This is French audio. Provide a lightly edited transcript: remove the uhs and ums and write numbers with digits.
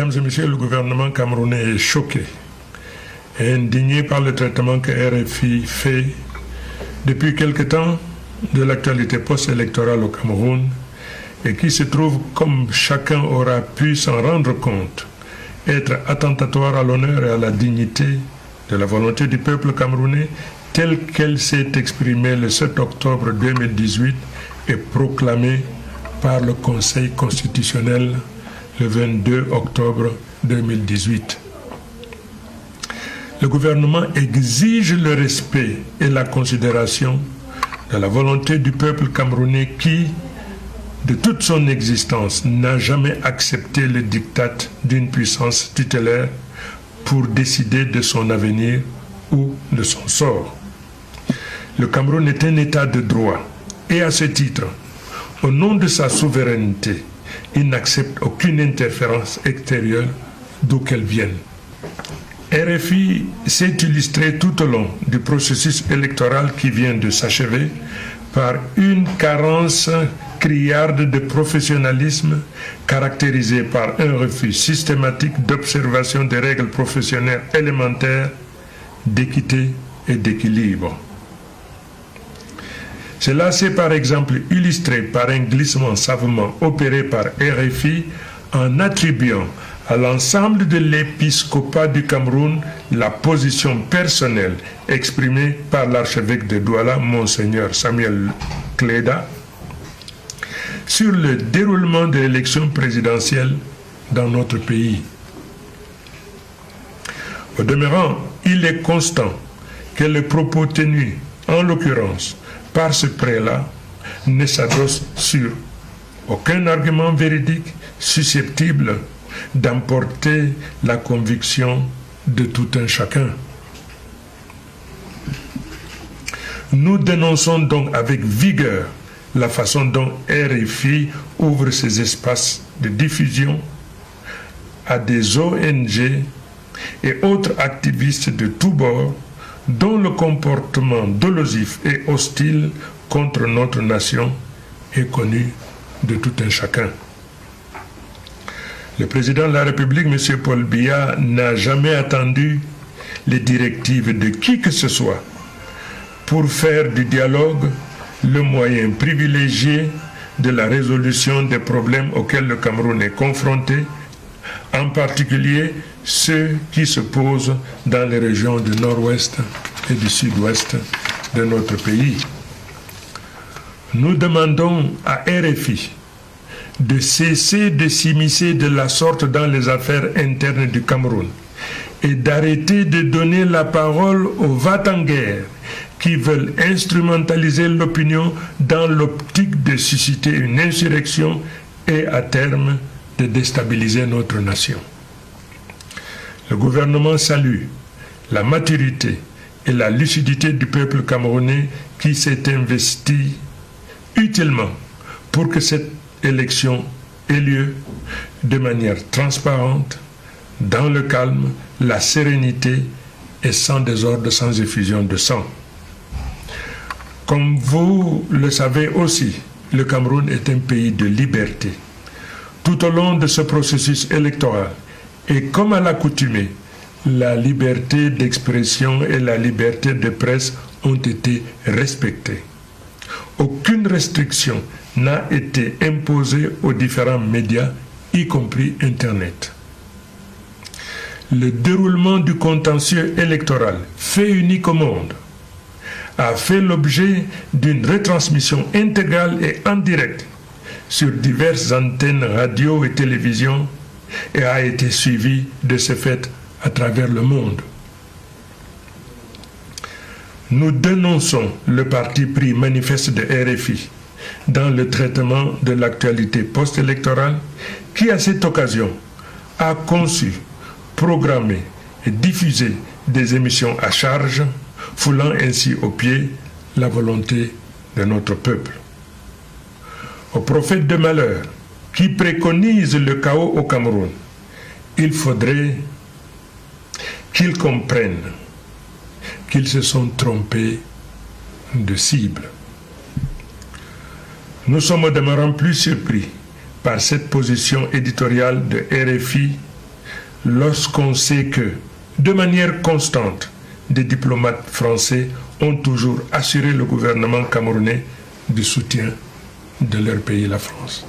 Mesdames et messieurs, le gouvernement camerounais est choqué et indigné par le traitement que RFI fait depuis quelque temps de l'actualité post-électorale au Cameroun et qui se trouve, comme chacun aura pu s'en rendre compte, être attentatoire à l'honneur et à la dignité de la volonté du peuple camerounais telle qu'elle s'est exprimée le 7 octobre 2018 et proclamée par le Conseil constitutionnel le 22 octobre 2018. Le gouvernement exige le respect et la considération de la volonté du peuple camerounais qui, de toute son existence, n'a jamais accepté le diktat d'une puissance tutélaire pour décider de son avenir ou de son sort. Le Cameroun est un État de droit et à ce titre, au nom de sa souveraineté, il n'accepte aucune interférence extérieure d'où qu'elle vienne. RFI s'est illustré tout au long du processus électoral qui vient de s'achever par une carence criarde de professionnalisme caractérisée par un refus systématique d'observation des règles professionnelles élémentaires, d'équité et d'équilibre. Cela s'est par exemple illustré par un glissement savamment opéré par RFI en attribuant à l'ensemble de l'épiscopat du Cameroun la position personnelle exprimée par l'archevêque de Douala, Monseigneur Samuel Cléda, sur le déroulement de l'élection présidentielle dans notre pays. Au demeurant, il est constant que les propos tenus, en l'occurrence, par ce prélat, ne s'adosse sur aucun argument véridique susceptible d'emporter la conviction de tout un chacun. Nous dénonçons donc avec vigueur la façon dont RFI ouvre ses espaces de diffusion à des ONG et autres activistes de tous bords dont le comportement dolosif et hostile contre notre nation est connu de tout un chacun. Le président de la République, M. Paul Biya, n'a jamais attendu les directives de qui que ce soit pour faire du dialogue le moyen privilégié de la résolution des problèmes auxquels le Cameroun est confronté, en particulier ceux qui se posent dans les régions du nord-ouest et du sud-ouest de notre pays. Nous demandons à RFI de cesser de s'immiscer de la sorte dans les affaires internes du Cameroun et d'arrêter de donner la parole aux va-t-en-guerre qui veulent instrumentaliser l'opinion dans l'optique de susciter une insurrection et à terme de déstabiliser notre nation. Le gouvernement salue la maturité et la lucidité du peuple camerounais qui s'est investi utilement pour que cette élection ait lieu de manière transparente, dans le calme, la sérénité et sans désordre, sans effusion de sang. Comme vous le savez aussi, le Cameroun est un pays de liberté. Tout au long de ce processus électoral, et comme à l'accoutumée, la liberté d'expression et la liberté de presse ont été respectées. Aucune restriction n'a été imposée aux différents médias, y compris Internet. Le déroulement du contentieux électoral, fait unique au monde, a fait l'objet d'une retransmission intégrale et en direct sur diverses antennes radio et télévision et a été suivi de ce fait à travers le monde. Nous dénonçons le parti pris manifeste de RFI dans le traitement de l'actualité post-électorale qui, à cette occasion, a conçu, programmé et diffusé des émissions à charge, foulant ainsi aux pieds la volonté de notre peuple. Au prophète de malheur qui préconise le chaos au Cameroun, il faudrait qu'ils comprennent qu'ils se sont trompés de cible. Nous sommes au demeurant plus surpris par cette position éditoriale de RFI lorsqu'on sait que, de manière constante, des diplomates français ont toujours assuré le gouvernement camerounais du soutien de leur pays, la France.